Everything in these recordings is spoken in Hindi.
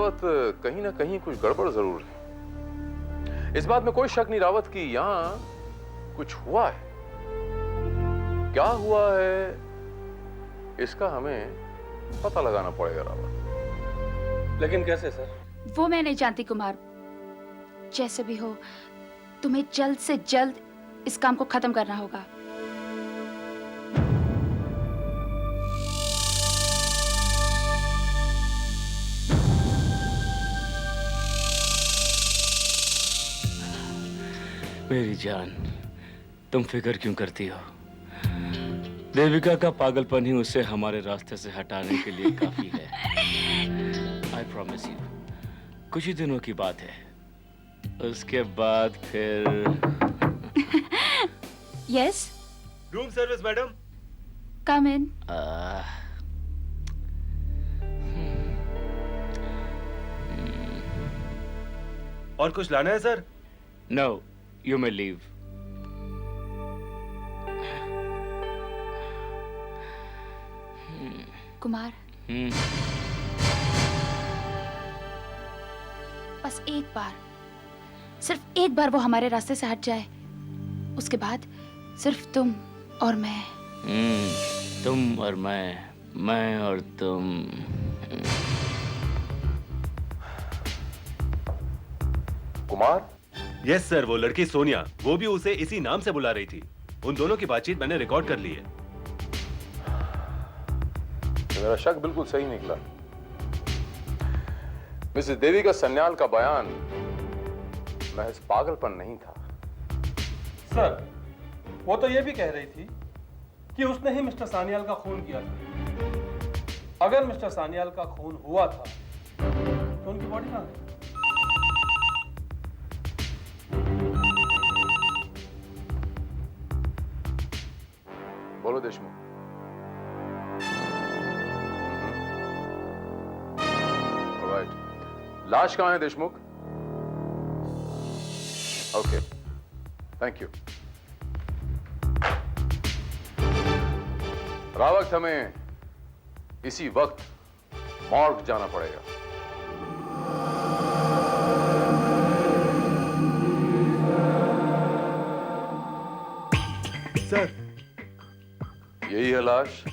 रावत, कहीं ना कहीं कुछ गड़बड़ जरूर है। इस बात में कोई शक नहीं रावत कि यहां कुछ हुआ है। क्या हुआ है इसका हमें पता लगाना पड़ेगा रावत। लेकिन कैसे सर? वो मैं नहीं जानती कुमार। जैसे भी हो तुम्हें जल्द से जल्द इस काम को खत्म करना होगा। मेरी जान, तुम फिक्र क्यों करती हो? देविका का पागलपन ही उसे हमारे रास्ते से हटाने के लिए काफी है। आई प्रॉमिस यू, कुछ ही दिनों की बात है, उसके बाद फिर। Yes, room service madam. Come in. और कुछ लाना है sir? No, you may leave. Kumar, बस एक बार, सिर्फ एक बार वो हमारे रास्ते से हट जाए, उसके बाद सिर्फ तुम और मैं। तुम और मैं और तुम। कुमार? यस सर, वो लड़की सोनिया, वो भी उसे इसी नाम से बुला रही थी। उन दोनों की बातचीत मैंने रिकॉर्ड कर ली है। मेरा शक बिल्कुल सही निकला। मिसेस देवी का सन्याल का बयान महज पागलपन नहीं था। सर, वो तो ये भी कह रही थी कि उसने ही मिस्टर सान्याल का खून किया था। अगर मिस्टर सान्याल का खून हुआ था तो उनकी बॉडी कहां है? बोलो देशमुख। राइट, लाश कहां है Deshmukh? Okay, thank you. Rawat, हमें इसी वक्त मॉर्ग जाना पड़ेगा। सर। यही है लाश?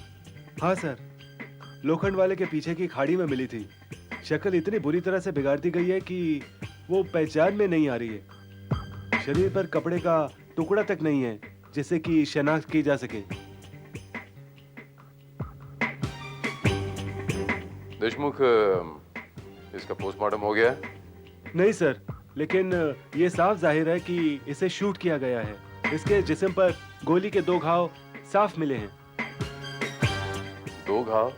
हाँ सर, लोखंड वाले के पीछे की खाड़ी में मिली थी। शक्ल इतनी बुरी तरह से बिगाड़ दी गई है कि वो पहचान में नहीं आ रही है। शरीर पर कपड़े का टुकड़ा तक नहीं है जिससे कि शनाख्त की जा सके। देशमुख, इसका पोस्टमार्टम हो गया है? नहीं सर, लेकिन ये साफ जाहिर है कि इसे शूट किया गया है। इसके जिस्म पर गोली के 2 घाव साफ मिले हैं। 2 घाव?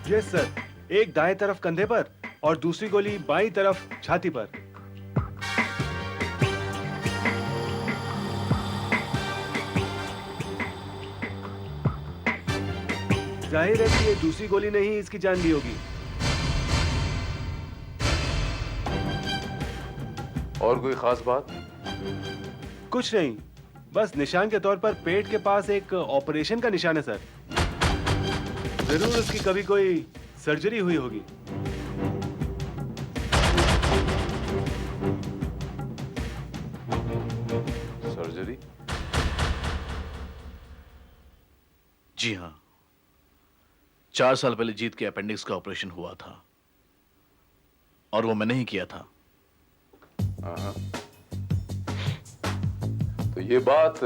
यस सर, एक दाएं तरफ कंधे पर और दूसरी गोली बाईं तरफ छाती पर। जाहिर है कि ये दूसरी गोली ने ही इसकी जान ली होगी। और कोई खास बात? कुछ नहीं, बस निशान के तौर पर पेट के पास एक ऑपरेशन का निशान है सर। जरूर उसकी कभी कोई सर्जरी हुई होगी। सर्जरी? जी हाँ, 4 साल पहले जीत के अपेंडिक्स का ऑपरेशन हुआ था और वो मैंने ही किया था। तो ये बात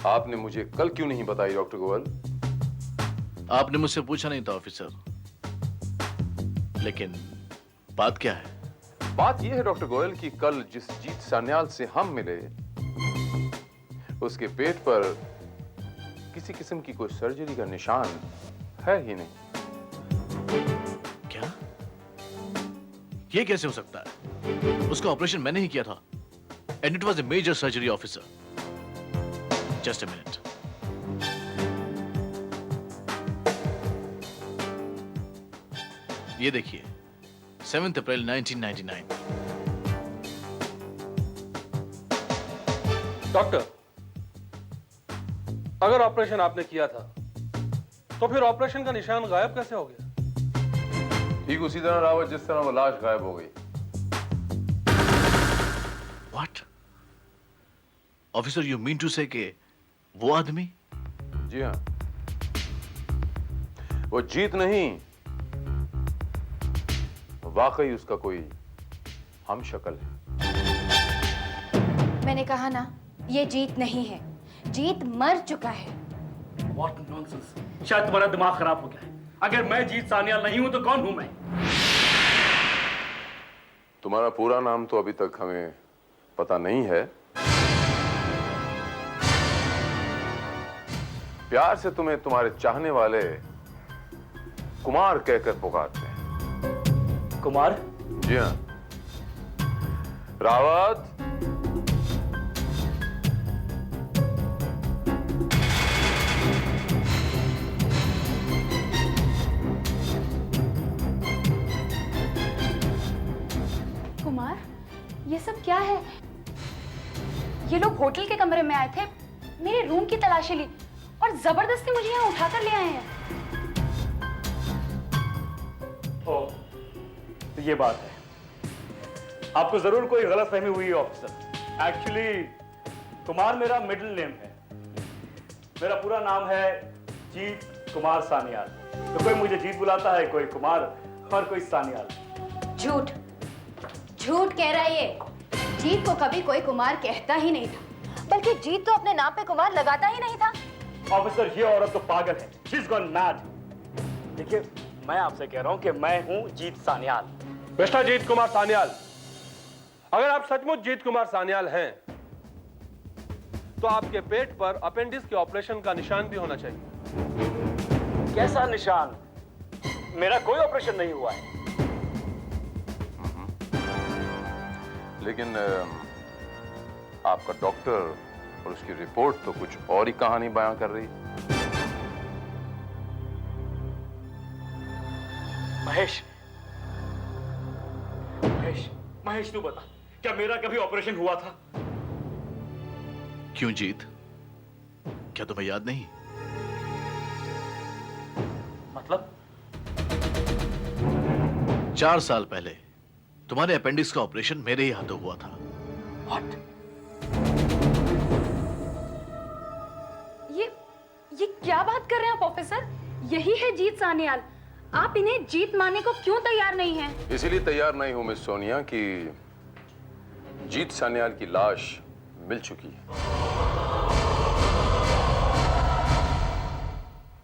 आपने मुझे कल क्यों नहीं बताई डॉक्टर गोयल? आपने मुझसे पूछा नहीं था ऑफिसर, लेकिन बात क्या है? बात यह है डॉक्टर गोयल कि कल जिस जीत सान्याल से हम मिले, उसके पेट पर किसी किस्म की कोई सर्जरी का निशान है ही नहीं। क्या? ये कैसे हो सकता है? उसका ऑपरेशन मैंने ही किया था, and it was a major surgery officer. Just a minute. ये देखिए, 7 अप्रैल 1999। डॉक्टर, अगर ऑपरेशन आपने किया था तो फिर ऑपरेशन का निशान गायब कैसे हो गया? ठीक उसी तरह रावत जिस तरह वो लाश गायब हो गई। What? Officer, you mean to say कि वो आदमी? जी हाँ, वो जीत नहीं, वाकई उसका कोई हम शक्ल है। मैंने कहा ना, ये जीत नहीं है, जीत मर चुका है। What nonsense! शायद तुम्हारा दिमाग खराब हो गया है। अगर मैं जीत सान्याल नहीं हूं तो कौन हूं मैं? तुम्हारा पूरा नाम तो अभी तक हमें पता नहीं है। प्यार से तुम्हें तुम्हारे चाहने वाले कुमार कहकर पुकारते हैं। कुमार? जी हाँ। रावत, कुमार, ये सब क्या है? ये लोग होटल के कमरे में आए थे, मेरे रूम की तलाशी ली और जबरदस्ती मुझे यहाँ उठाकर ले आए हैं। ओ, तो ये बात है। आपको जरूर कोई गलतफहमी हुई है ऑफिसर। एक्चुअली कुमार मेरा मिडिल नेम है। मेरा पूरा नाम है जीत कुमार सान्याल। तो कोई मुझे जीत बुलाता है, कोई कुमार और कोई सान्याल। झूठ झूठ कह रहा है ये। जीत को कभी कोई कुमार कहता ही नहीं था, बल्कि जीत तो अपने नाम पे कुमार लगाता ही नहीं था। ऑफिसर, ये औरत तो पागल है। She's gone mad। देखिए, मैं आपसे कह रहा हूं कि मैं हूं जीत सान्याल। मिस्टर जीत कुमार सान्याल, अगर आप सचमुच जीत कुमार सान्याल हैं, तो आपके पेट पर अपेंडिक्स के ऑपरेशन का निशान भी होना चाहिए। कैसा निशान? मेरा कोई ऑपरेशन नहीं हुआ है। लेकिन आपका डॉक्टर और उसकी रिपोर्ट तो कुछ और ही कहानी बयां कर रही है। महेश, महेश, महेश, तू बता, क्या मेरा कभी ऑपरेशन हुआ था? क्यों जीत? क्या तुम्हें याद नहीं? मतलब? 4 साल पहले तुम्हारे अपेंडिक्स का ऑपरेशन मेरे ही हाथों हुआ था। What? ये क्या बात कर रहे हैं आप ऑफिसर? यही है जीत सान्याल। आप इन्हें जीत मानने को क्यों तैयार नहीं हैं? इसीलिए तैयार नहीं हूं मिस सोनिया कि जीत सान्याल की लाश मिल चुकी है।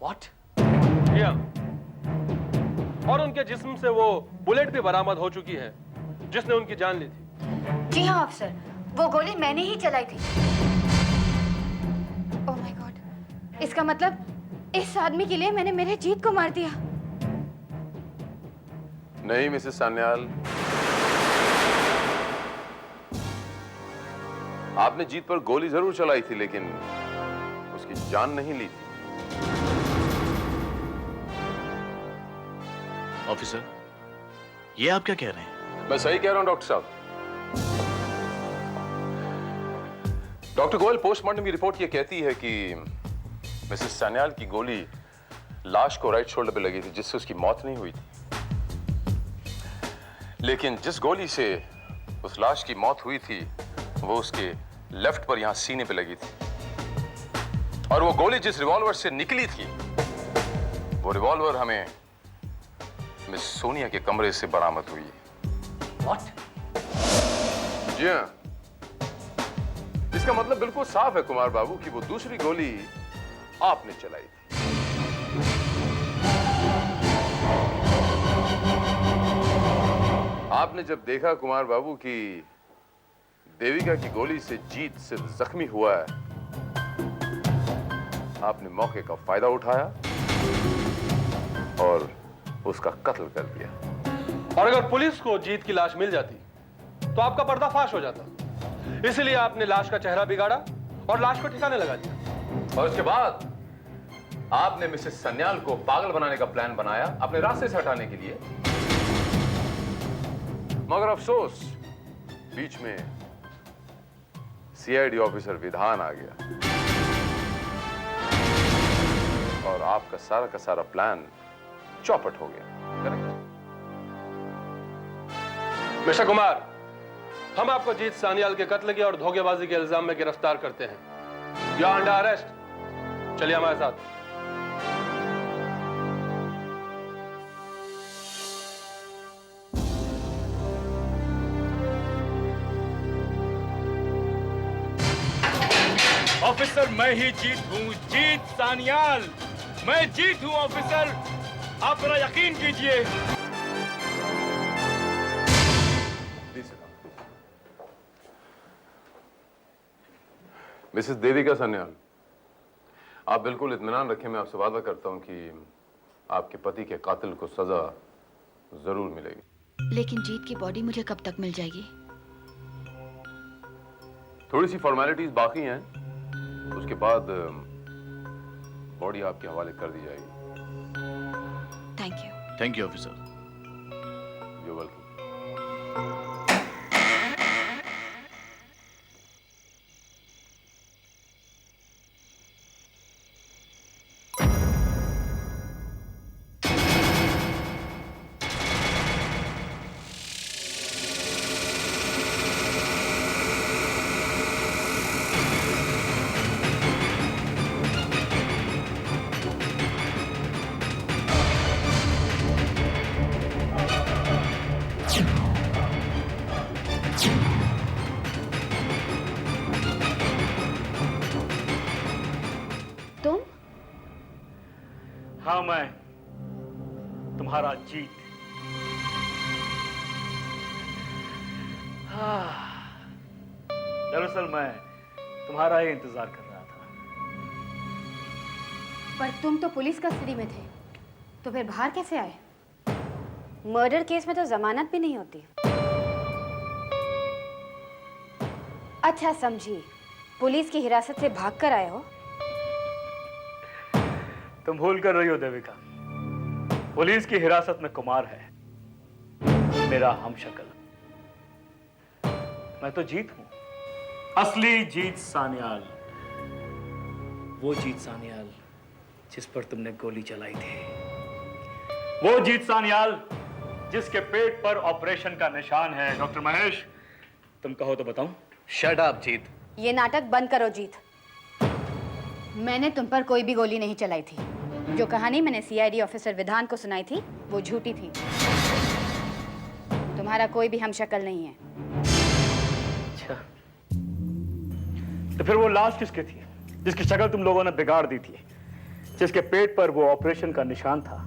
What? या। और उनके जिस्म से वो बुलेट भी बरामद हो चुकी है जिसने उनकी जान ली थी। जी हाँ ऑफिसर, वो गोली मैंने ही चलाई थी। ओह माय गॉड, इसका मतलब इस आदमी के लिए मैंने मेरे जीत को मार दिया। नहीं मिसेस सान्याल, आपने जीत पर गोली जरूर चलाई थी, लेकिन उसकी जान नहीं ली थी। ऑफिसर, ये आप क्या कह रहे हैं? मैं सही कह रहा हूं डॉक्टर साहब। डॉक्टर गोयल, पोस्टमार्टम की रिपोर्ट ये कहती है कि मिसेस सान्याल की गोली लाश को राइट शोल्डर पे लगी थी, जिससे उसकी मौत नहीं हुई थी। लेकिन जिस गोली से उस लाश की मौत हुई थी, वो उसके लेफ्ट पर यहां सीने पे लगी थी। और वो गोली जिस रिवॉल्वर से निकली थी, वो रिवॉल्वर हमें मिस सोनिया के कमरे से बरामद हुई है। What? जी हाँ। इसका मतलब बिल्कुल साफ है कुमार बाबू कि वो दूसरी गोली आपने चलाई थी। आपने जब देखा कुमार बाबू कि देविका की गोली से जीत सिर्फ जख्मी हुआ है, आपने मौके का फायदा उठाया और उसका कत्ल कर दिया। और अगर पुलिस को जीत की लाश मिल जाती तो आपका पर्दाफाश हो जाता। इसलिए आपने लाश का चेहरा बिगाड़ा और लाश को ठिकाने लगा दिया। और उसके बाद आपने मिसेस सन्याल को पागल बनाने का प्लान बनाया अपने रास्ते से हटाने के लिए। मगर अफसोस, बीच में सीआईडी ऑफिसर विधान आ गया और आपका सारा का सारा प्लान चौपट हो गया। करेक्ट? मिस्टर कुमार, हम आपको जीत सान्याल के कत्ल के और धोखेबाजी के इल्जाम में गिरफ्तार करते हैं। You are under arrest. चलिए हमारे साथ। ऑफिसर, मैं ही जीत हूँ, जीत सान्याल। मैं जीत हूँ ऑफिसर, आप मेरा यकीन कीजिए। मिसेस देविका सान्याल, आप बिल्कुल इत्मीनान रखें। मैं आपसे वादा करता हूं कि आपके पति के कातिल को सजा जरूर मिलेगी। लेकिन जीत की बॉडी मुझे कब तक मिल जाएगी? थोड़ी सी फॉर्मेलिटीज बाकी हैं, उसके बाद बॉडी आपके हवाले कर दी जाएगी। Thank you officer. You welcome. तुम? हाँ, मैं तुम्हारा जीत। दरअसल मैं तुम्हारा ही इंतजार कर रहा था। पर तुम तो पुलिस कस्टडी में थे, तो फिर बाहर कैसे आए? मर्डर केस में तो जमानत भी नहीं होती। अच्छा समझी, पुलिस की हिरासत से भागकर आए हो। तुम भूल कर रही हो देविका, पुलिस की हिरासत में कुमार है, मेरा हमशक्ल। मैं तो जीत हूं, असली जीत सान्याल। वो जीत सान्याल जिस पर तुमने गोली चलाई थी, वो जीत सान्याल जिसके पेट पर ऑपरेशन का निशान है। डॉक्टर महेश, तुम कहो तो बताऊं। शट अप जीत। ये नाटक बंद करो जीत। मैंने तुम पर कोई भी गोली नहीं चलाई थी। जो कहानी मैंने सीआईडी ऑफिसर विधान को सुनाई थी वो झूठी थी। तुम्हारा कोई भी हमशक्ल नहीं है। अच्छा, तो फिर वो लाश किसकी थी जिसकी शक्ल तुम लोगों ने बिगाड़ दी थी, जिसके पेट पर वो ऑपरेशन का निशान था?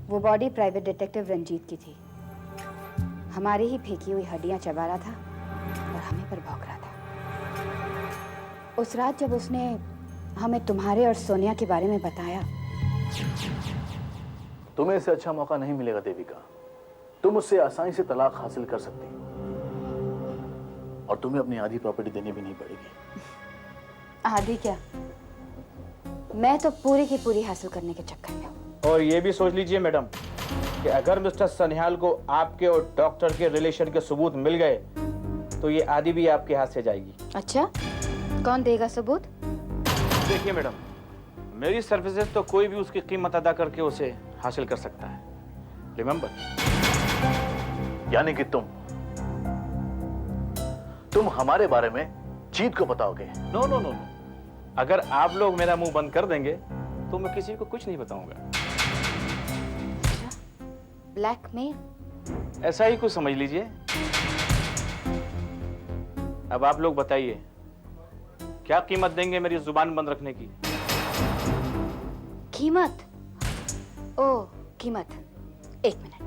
वो बॉडी प्राइवेट डिटेक्टिव रंजीत की थी। हमारी ही फेंकी हुई हड्डियां चबा रहा था और हमें पर भौंक रहा था। उस रात जब उसने हमें तुम्हारे और सोनिया के बारे में बताया, तुम्हें इससे अच्छा मौका नहीं मिलेगा देविका। तुम उससे आसानी से तलाक हासिल कर सकती हो और तुम्हें अपनी आधी प्रॉपर्टी देनी भी नहीं पड़ेगी। आदि क्या, मैं तो पूरी की पूरी हासिल करने के चक्कर में हूँ। और ये भी सोच लीजिए मैडम कि अगर मिस्टर सन्याल को आपके और डॉक्टर के रिलेशन के सबूत मिल गए तो ये आदि भी आपके हाथ से जाएगी। अच्छा, कौन देगा सबूत? देखिए मैडम, मेरी सर्विसेज तो कोई भी उसकी कीमत अदा करके उसे हासिल कर सकता है। रिमेंबर। यानी कि तुम हमारे बारे में जीत को बताओगे? नो नो नो नो, अगर आप लोग मेरा मुंह बंद कर देंगे तो मैं किसी को कुछ नहीं बताऊंगा। ब्लैकमेल? ऐसा ही कुछ समझ लीजिए। अब आप लोग बताइए, क्या कीमत देंगे मेरी जुबान बंद रखने की? कीमत? ओ कीमत, एक मिनट।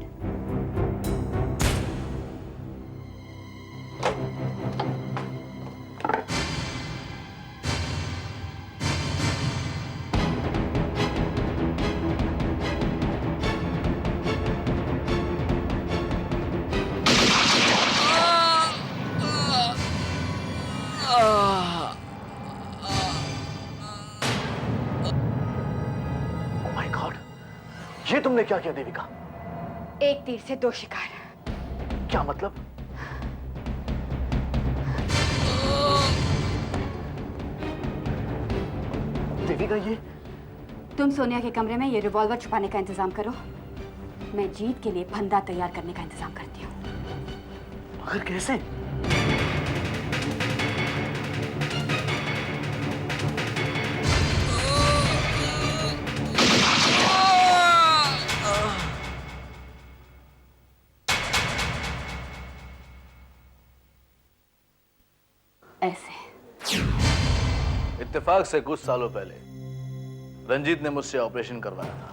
माय गॉड, ये तुमने क्या किया देविका? एक तीर से दो शिकार। क्या मतलब? देविका, ये तुम सोनिया के कमरे में ये रिवॉल्वर छुपाने का इंतजाम करो। मैं जीत के लिए फंदा तैयार करने का इंतजाम करती हूँ। मगर कैसे? ऐसे इत्तेफाक से कुछ सालों पहले रंजीत ने मुझसे ऑपरेशन करवाया था,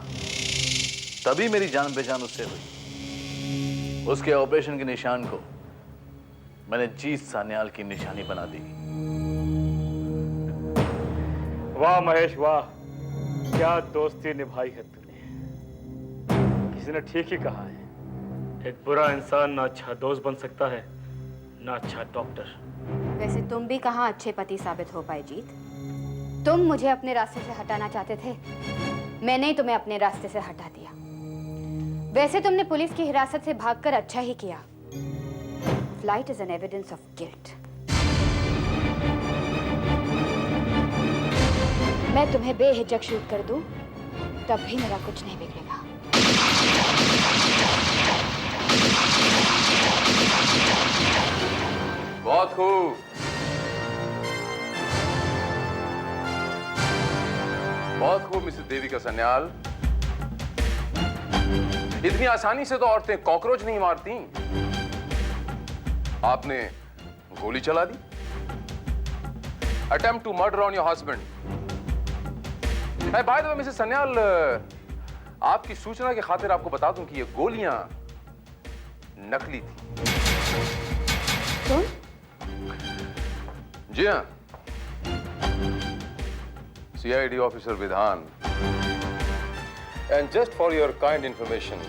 तभी मेरी जान पहचान उससे हुई। उसके ऑपरेशन के निशान को मैंने जीत सान्याल की निशानी बना दी। वाह महेश वाह, क्या दोस्ती निभाई है तूने। किसी ने ठीक ही कहा है, एक बुरा इंसान ना अच्छा दोस्त बन सकता है ना अच्छा डॉक्टर। वैसे तुम भी कहाँ अच्छे पति साबित हो पाए जीत। तुम मुझे अपने रास्ते से हटाना चाहते थे, मैंने ही तुम्हें अपने रास्ते से हटा दिया। वैसे तुमने पुलिस की हिरासत से भागकर अच्छा ही किया। Flight is an evidence of guilt. मैं तुम्हें बेहिचक शूट कर दूं, तब भी मेरा कुछ नहीं बिगड़ेगा। बहुत खूब। बहुत खूब मिसेस देविका सन्याल। इतनी आसानी से तो औरतें कॉकरोच नहीं मारती। आपने गोली चला दी। Attempt to murder on your husband. By the way Mrs Sanyal, आपकी सूचना की खातिर आपको बता दूं कि ये गोलियां नकली थी। तुम? जी हाँ, CID officer Vidhan. And just for your kind information,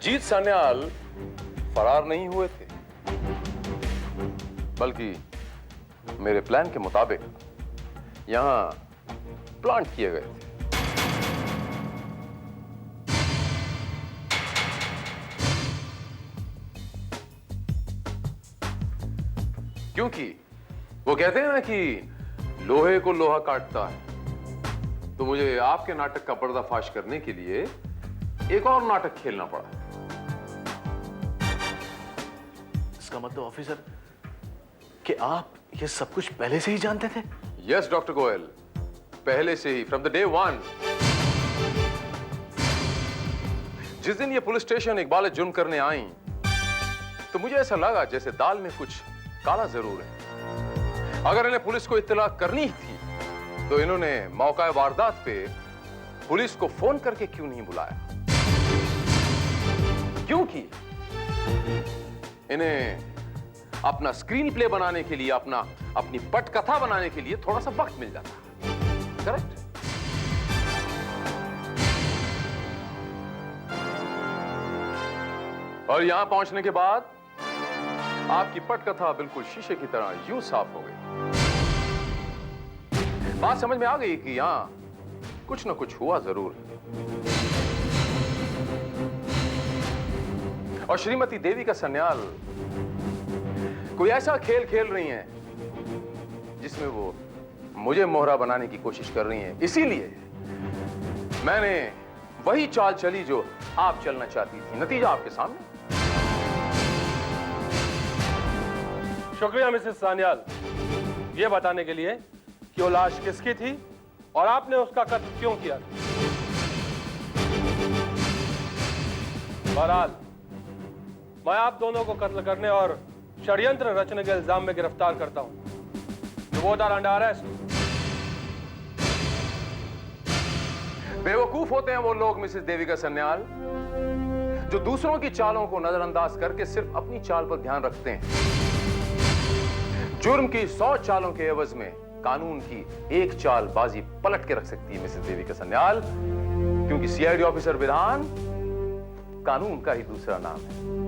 Jeet Sanyal फरार नहीं हुए थे, बल्कि मेरे प्लान के मुताबिक यहां प्लांट किए गए थे। क्योंकि वो कहते हैं ना कि लोहे को लोहा काटता है, तो मुझे आपके नाटक का पर्दाफाश करने के लिए एक और नाटक खेलना पड़ा। इसका मतलब ऑफिसर कि आप ये सब कुछ पहले से ही जानते थे? यस डॉक्टर गोयल, पहले से ही, फ्रॉम द डे वन। जिस दिन ये पुलिस स्टेशन इकबाल जुर्म करने आई, तो मुझे ऐसा लगा जैसे दाल में कुछ काला जरूर है। अगर इन्हें पुलिस को इत्तला करनी थी, तो इन्होंने मौका वारदात पे पुलिस को फोन करके क्यों नहीं बुलाया? क्योंकि इन्हें अपना स्क्रीन प्ले बनाने के लिए, अपनी पटकथा बनाने के लिए थोड़ा सा वक्त मिल जाता। करेक्ट? और यहां पहुंचने के बाद आपकी पटकथा बिल्कुल शीशे की तरह यूं साफ हो गई। बात समझ में आ गई कि यहां कुछ ना कुछ हुआ जरूर है। और श्रीमती देविका सन्याल कोई ऐसा खेल खेल रही हैं जिसमें वो मुझे मोहरा बनाने की कोशिश कर रही हैं। इसीलिए मैंने वही चाल चली जो आप चलना चाहती थी। नतीजा आपके सामने। शुक्रिया मिसेस सान्याल, ये बताने के लिए कि वो लाश किसकी थी और आपने उसका कत्ल क्यों किया। बहरहाल, मैं आप दोनों को कत्ल करने और षड्यंत्र रचने के इल्जाम में गिरफ्तार करता हूं। You both are under arrest. बेवकूफ होते हैं वो लोग मिसेस देविका सन्याल, जो दूसरों की चालों को नजरअंदाज करके सिर्फ अपनी चाल पर ध्यान रखते हैं। जुर्म की 100 चालों के एवज में कानून की एक चाल बाजी पलट के रख सकती है मिसेस देविका सन्याल, क्योंकि CID ऑफिसर विधान कानून का ही दूसरा नाम है।